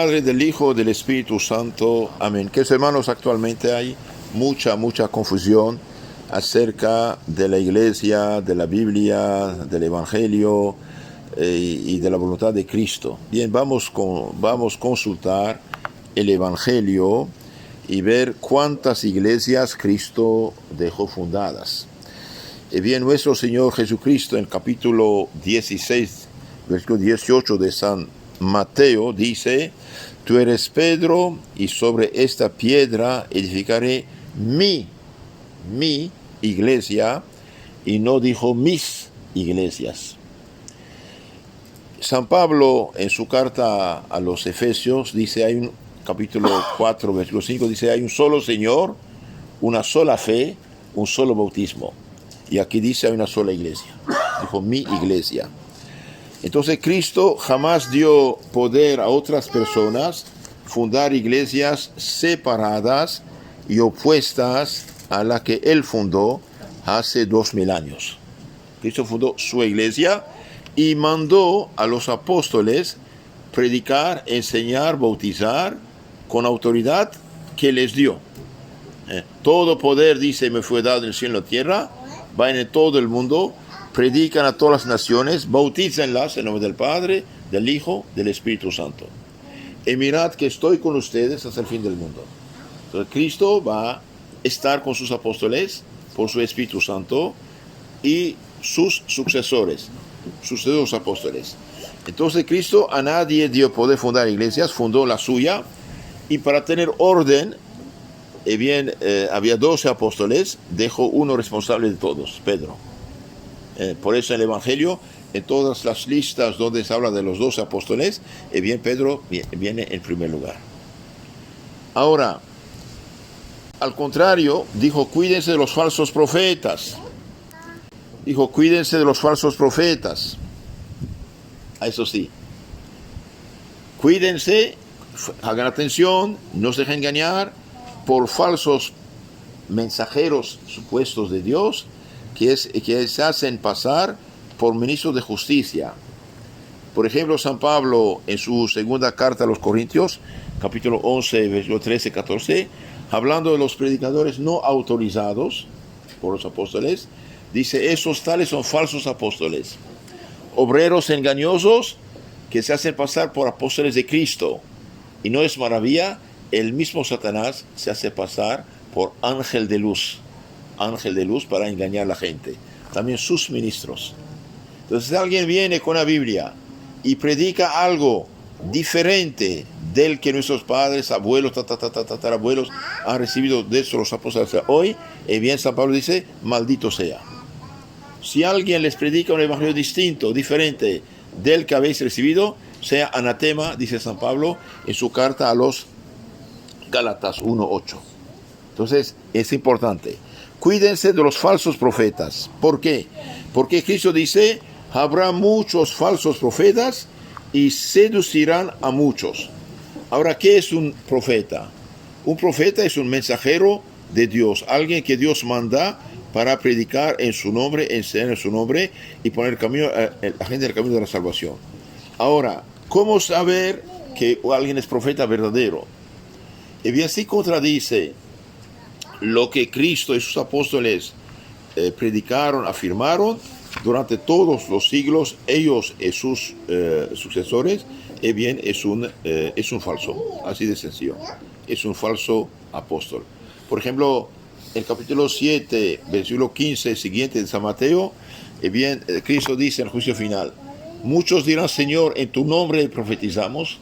Padre, del Hijo, del Espíritu Santo. Amén. Que hermanos, actualmente hay mucha confusión acerca de la Iglesia, de la Biblia, del Evangelio y de la voluntad de Cristo. Bien, vamos a consultar el Evangelio y ver cuántas iglesias Cristo dejó fundadas. Bien, nuestro Señor Jesucristo en capítulo 16, versículo 18 de San Mateo dice: tú eres Pedro, y sobre esta piedra edificaré mi iglesia, y no dijo mis iglesias. San Pablo en su carta a los Efesios dice, hay un capítulo 4, versículo 5, dice: hay un solo Señor, una sola fe, un solo bautismo. Y aquí dice: hay una sola iglesia. Dijo mi iglesia. Entonces Cristo jamás dio poder a otras personas fundar iglesias separadas y opuestas a la que Él fundó hace 2000 años. Cristo fundó su iglesia y mandó a los apóstoles predicar, enseñar, bautizar con autoridad que les dio. Todo poder, dice, me fue dado en el cielo y en la tierra. Vayan en todo el mundo, predican a todas las naciones, bautícenlas en nombre del Padre, del Hijo, del Espíritu Santo. Y mirad que estoy con ustedes hasta el fin del mundo. Entonces Cristo va a estar con sus apóstoles por su Espíritu Santo y sus sucesores, sus apóstoles. Entonces Cristo a nadie dio poder fundar iglesias, fundó la suya, y para tener orden, había 12 apóstoles, dejó uno responsable de todos, Pedro. Por eso en el Evangelio, en todas las listas donde se habla de los 12 apóstoles, Pedro viene en primer lugar. Ahora, al contrario, dijo: cuídense de los falsos profetas. Dijo: cuídense de los falsos profetas. Eso sí, cuídense, hagan atención, no se dejen engañar por falsos mensajeros supuestos de Dios que se hacen pasar por ministros de justicia. Por ejemplo, San Pablo en su segunda carta a los Corintios, capítulo 11, versículo 13-14, hablando de los predicadores no autorizados por los apóstoles, dice: esos tales son falsos apóstoles, obreros engañosos que se hacen pasar por apóstoles de Cristo. Y no es maravilla, el mismo Satanás se hace pasar por ángel de luz para engañar a la gente. También sus ministros. Entonces, si alguien viene con la Biblia y predica algo diferente del que nuestros padres, abuelos, tatarabuelos han recibido de esos los apóstoles hoy, bien San Pablo dice: maldito sea. Si alguien les predica un evangelio distinto, diferente del que habéis recibido, sea anatema, dice San Pablo en su carta a los Gálatas 1:8. Entonces, es importante. Cuídense de los falsos profetas. ¿Por qué? Porque Cristo dice: habrá muchos falsos profetas y seducirán a muchos. Ahora, ¿qué es un profeta? Un profeta es un mensajero de Dios, alguien que Dios manda para predicar en su nombre, enseñar en su nombre y poner camino a la gente en el camino de la salvación. Ahora, ¿cómo saber que alguien es profeta verdadero? Y bien, si contradice lo que Cristo y sus apóstoles predicaron, afirmaron durante todos los siglos, ellos y sus sucesores, es un falso, así de sencillo, es un falso apóstol. Por ejemplo, el capítulo 7, versículo 15 siguiente de San Mateo, Cristo dice en el juicio final: muchos dirán: Señor, en tu nombre profetizamos,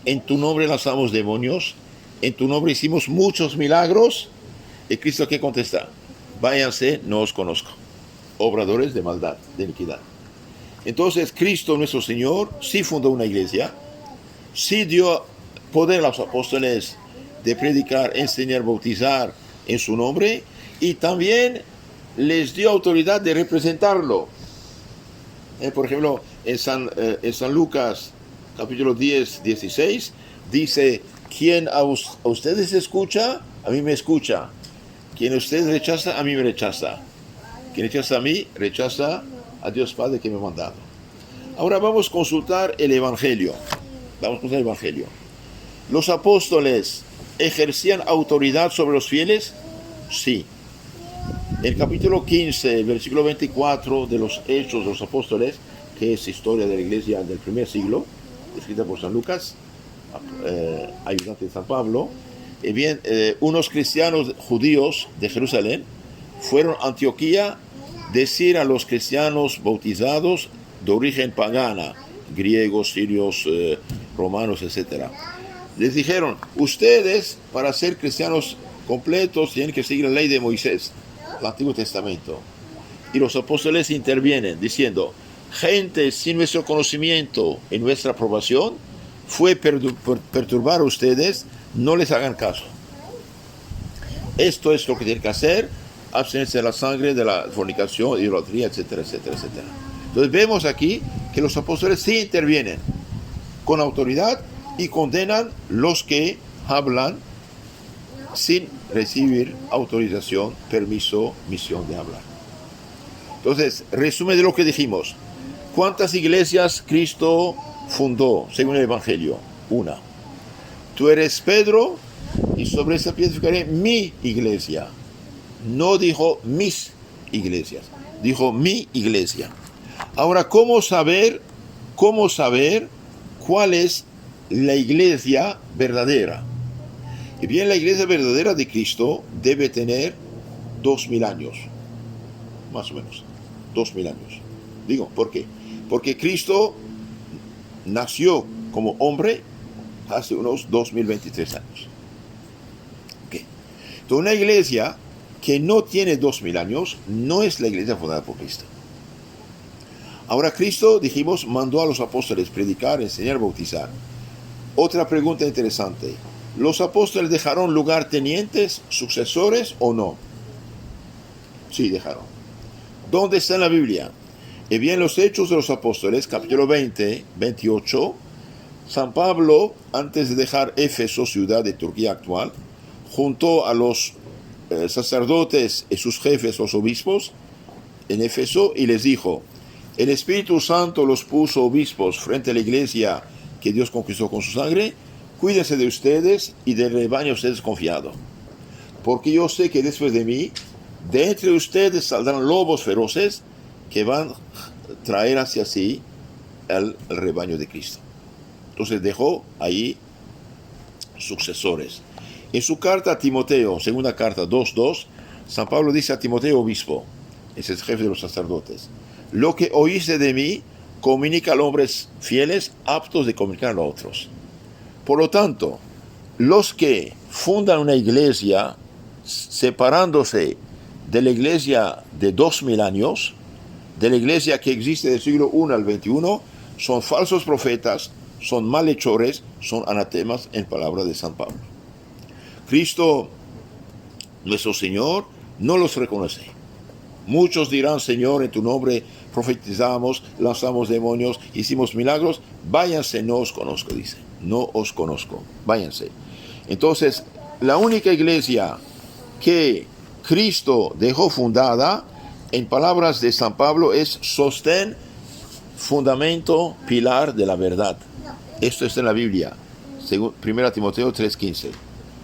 en tu nombre lanzamos demonios, en tu nombre hicimos muchos milagros. Y Cristo, ¿qué contesta? Váyanse, no os conozco, obradores de maldad, de iniquidad. Entonces Cristo nuestro Señor sí fundó una iglesia, sí dio poder a los apóstoles de predicar, enseñar, bautizar en su nombre, y también les dio autoridad de representarlo. Por ejemplo, en San Lucas capítulo 10, 16 dice: quien a ustedes escucha, a mí me escucha. Quien a ustedes rechaza, a mí me rechaza. Quien rechaza a mí, rechaza a Dios Padre que me ha mandado. Ahora vamos a consultar el Evangelio. ¿Los apóstoles ejercían autoridad sobre los fieles? Sí. El capítulo 15, versículo 24 de los Hechos de los Apóstoles, que es historia de la iglesia del primer siglo, escrita por San Lucas, ayudante de San Pablo, unos cristianos judíos de Jerusalén fueron a Antioquía decir a los cristianos bautizados de origen pagana, griegos, sirios, romanos, etc. Les dijeron, ustedes para ser cristianos completos tienen que seguir la ley de Moisés, el Antiguo Testamento. Y los apóstoles intervienen diciendo, gente sin nuestro conocimiento y nuestra aprobación fue perturbar a ustedes, no les hagan caso. Esto es lo que tienen que hacer, abstenerse de la sangre, de la fornicación, idolatría, etcétera, etcétera, etcétera. Entonces vemos aquí que los apóstoles sí intervienen con autoridad y condenan los que hablan sin recibir autorización, permiso, misión de hablar. Entonces, resumen de lo que dijimos. ¿Cuántas iglesias Cristo fundó según el Evangelio? Una. Tú eres Pedro y sobre esa piedra edificaré mi iglesia. No dijo mis iglesias, dijo mi iglesia. Ahora, ¿cómo saber cuál es la iglesia verdadera? Y bien, la iglesia verdadera de Cristo debe tener 2000 años, más o menos, 2000 años. Digo, ¿por qué? Porque Cristo nació como hombre hace unos 2023 años. Okay. Entonces, una iglesia que no tiene 2000 años no es la iglesia fundada por Cristo. Ahora, Cristo, dijimos, mandó a los apóstoles predicar, enseñar, bautizar. Otra pregunta interesante. ¿Los apóstoles dejaron lugartenientes, sucesores o no? Sí, dejaron. ¿Dónde está en la Biblia? Y bien, los Hechos de los Apóstoles, capítulo 20, 28, San Pablo, antes de dejar Éfeso, ciudad de Turquía actual, juntó a los sacerdotes y sus jefes, los obispos, en Éfeso, y les dijo, el Espíritu Santo los puso obispos frente a la iglesia que Dios conquistó con su sangre. Cuídense de ustedes y del rebaño ustedes confiado, porque yo sé que después de mí, de entre ustedes saldrán lobos feroces que van a traer hacia sí el rebaño de Cristo. Entonces dejó ahí sucesores. En su carta a Timoteo, segunda carta 2:2, San Pablo dice a Timoteo, obispo, ese es el jefe de los sacerdotes, lo que oíste de mí, comunica a los hombres fieles, aptos de comunicar a otros. Por lo tanto, los que fundan una iglesia separándose de la iglesia de 2000 años, de la iglesia que existe del siglo I al XXI, son falsos profetas, son malhechores, son anatemas en palabra de San Pablo. Cristo, nuestro Señor, no los reconoce. Muchos dirán, Señor, en tu nombre profetizamos, lanzamos demonios, hicimos milagros, váyanse, no os conozco, dice. No os conozco, váyanse. Entonces, la única iglesia que Cristo dejó fundada, en palabras de San Pablo, es sostén, fundamento, pilar de la verdad. Esto está en la Biblia, según 1 Timoteo 3:15.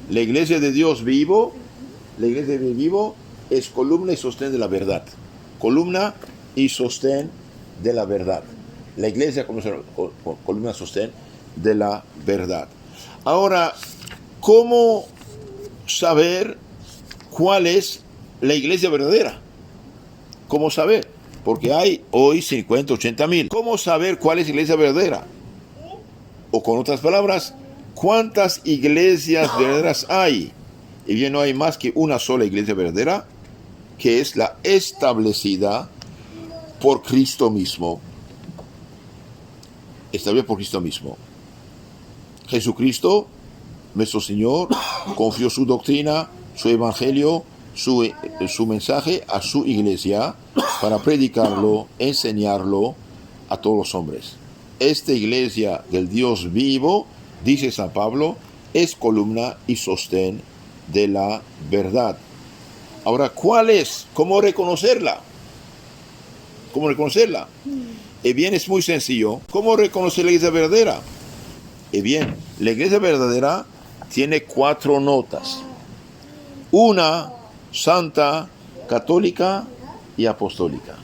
La iglesia de Dios vivo, es columna y sostén de la verdad. Columna y sostén de la verdad. La iglesia como columna y sostén de la verdad. Ahora, ¿cómo saber cuál es la iglesia verdadera? ¿Cómo saber? Porque hay hoy 50, 80 mil. ¿Cómo saber cuál es la iglesia verdadera? O con otras palabras, ¿cuántas iglesias verdaderas hay? Y bien, no hay más que una sola iglesia verdadera, que es la establecida por Cristo mismo. Establecida por Cristo mismo. Jesucristo, nuestro Señor, confió su doctrina, su evangelio, su mensaje a su iglesia para predicarlo, enseñarlo a todos los hombres. Esta iglesia del Dios vivo, dice San Pablo, es columna y sostén de la verdad. Ahora, ¿cuál es? ¿Cómo reconocerla? ¿Cómo reconocerla? Bien, es muy sencillo. ¿Cómo reconocer la iglesia verdadera? Bien, La iglesia verdadera tiene 4 notas. Una, santa, católica y apostólica.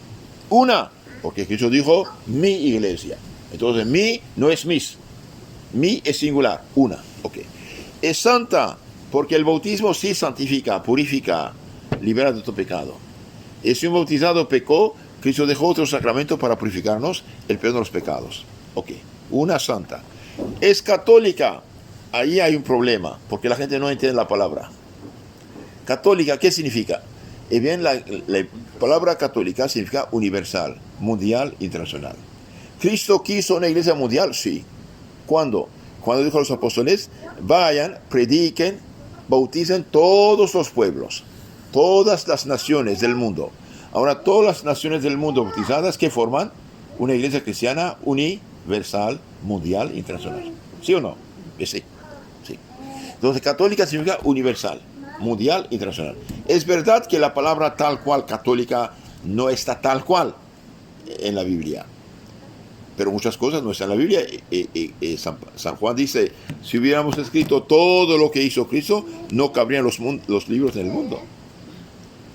Una, porque Jesús dijo, mi iglesia. Entonces, mi no es mis. Mi es singular, una. Ok. Es santa, porque el bautismo sí santifica, purifica, libera de todo pecado. Y si un bautizado pecó, Cristo dejó otro sacramento para purificarnos, el perdón de los pecados. Ok. Una santa. Es católica. Ahí hay un problema, porque la gente no entiende la palabra. Católica, ¿qué significa? Y bien, la palabra católica significa universal, mundial, internacional. ¿Cristo quiso una iglesia mundial? Sí. ¿Cuándo? Cuando dijo a los apóstoles, vayan, prediquen, bauticen todos los pueblos, todas las naciones del mundo. Ahora, todas las naciones del mundo bautizadas, ¿qué forman? Una iglesia cristiana universal, mundial, internacional. ¿Sí o no? Sí. Sí. Entonces, católica significa universal, mundial, internacional. Es verdad que la palabra tal cual, católica, no está tal cual en la Biblia. Pero muchas cosas no están en la Biblia. San Juan dice, si hubiéramos escrito todo lo que hizo Cristo, no cabrían los libros en el mundo.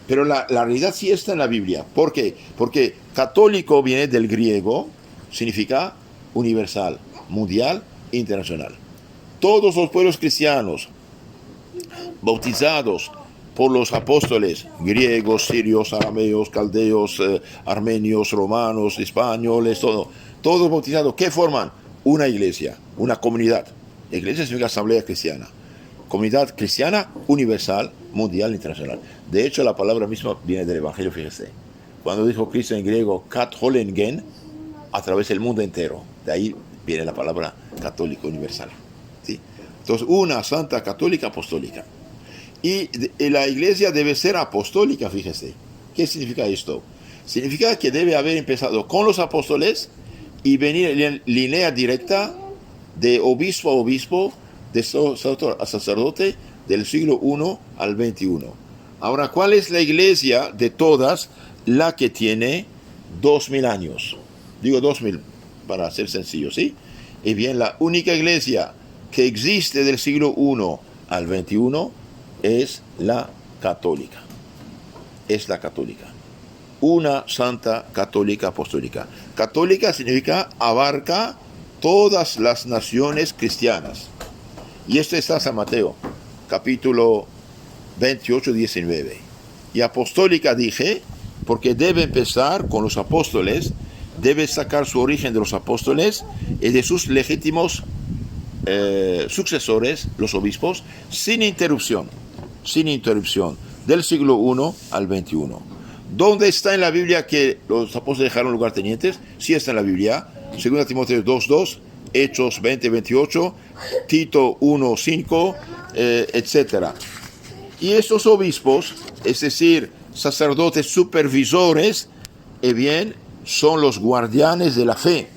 Pero la realidad sí está en la Biblia. ¿Por qué? Porque católico viene del griego, significa universal, mundial, internacional. Todos los pueblos cristianos bautizados por los apóstoles griegos, sirios, arameos, caldeos, armenios, romanos, españoles, todos bautizados, ¿qué forman? Una iglesia, una comunidad. Iglesia significa asamblea cristiana. Comunidad cristiana universal, mundial, internacional. De hecho, la palabra misma viene del Evangelio, fíjese. Cuando dijo Cristo en griego, kat holengen, a través del mundo entero. De ahí viene la palabra católico universal. ¿Sí? Entonces, una santa católica apostólica. Y la iglesia debe ser apostólica, fíjese. ¿Qué significa esto? Significa que debe haber empezado con los apóstoles y venir en línea directa de obispo a obispo, de sacerdote a sacerdote, del siglo I al XXI. Ahora, ¿cuál es la iglesia de todas la que tiene 2000 años? Digo 2000 para ser sencillo, ¿sí? Y bien, la única iglesia que existe del siglo I al XXI es la católica. Es la católica. Una santa católica apostólica. Católica significa abarca todas las naciones cristianas. Y esto está en San Mateo, capítulo 28, 19. Y apostólica dije, porque debe empezar con los apóstoles, debe sacar su origen de los apóstoles y de sus legítimos sucesores, los obispos, sin interrupción, del siglo I al XXI. ¿Dónde está en la Biblia que los apóstoles dejaron lugartenientes? Sí está en la Biblia, 2 Timoteo 2:2, Hechos 20:28, Tito 1:5, etc. Y estos obispos, es decir, sacerdotes supervisores, bien, son los guardianes de la fe.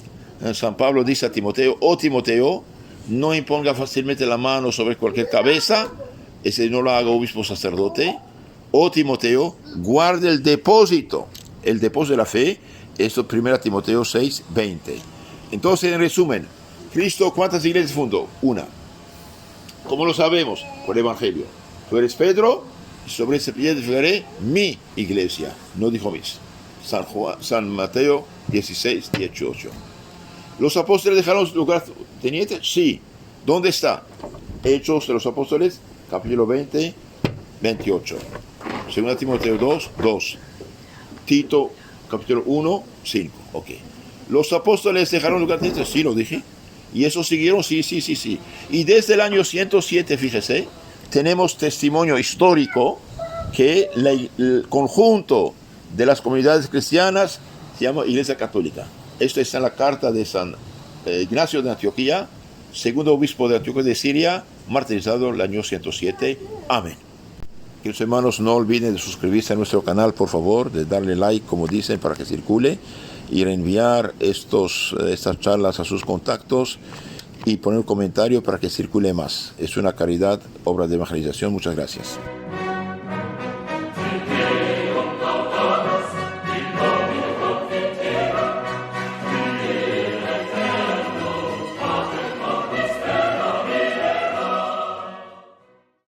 San Pablo dice a Timoteo, oh Timoteo, no imponga fácilmente la mano sobre cualquier cabeza, ese no lo haga obispo sacerdote. Oh Timoteo, guarde el depósito de la fe. Esto 1 Timoteo 6:20. Entonces, en resumen, Cristo, ¿cuántas iglesias fundó? Una. ¿Cómo lo sabemos? Por el Evangelio. Tú eres Pedro, y sobre ese pie edificaré mi iglesia. No dijo mis. San Mateo 16:18. ¿Los apóstoles dejaron su lugar teniente? Sí. ¿Dónde está? Hechos de los Apóstoles, capítulo 20, 28. 2 Timoteo 2. Tito, capítulo 1, 5. Ok. ¿Los apóstoles dejaron lugar teniente? Sí, lo dije. ¿Y eso siguieron? Sí. Y desde el año 107, fíjese, tenemos testimonio histórico que el conjunto de las comunidades cristianas se llama Iglesia Católica. Esto está en la carta de San Ignacio de Antioquía, segundo obispo de Antioquía de Siria, martirizado en el año 107. Amén. Que los hermanos no olviden de suscribirse a nuestro canal, por favor, de darle like, como dicen, para que circule, y reenviar estas charlas a sus contactos y poner un comentario para que circule más. Es una caridad, obra de evangelización. Muchas gracias.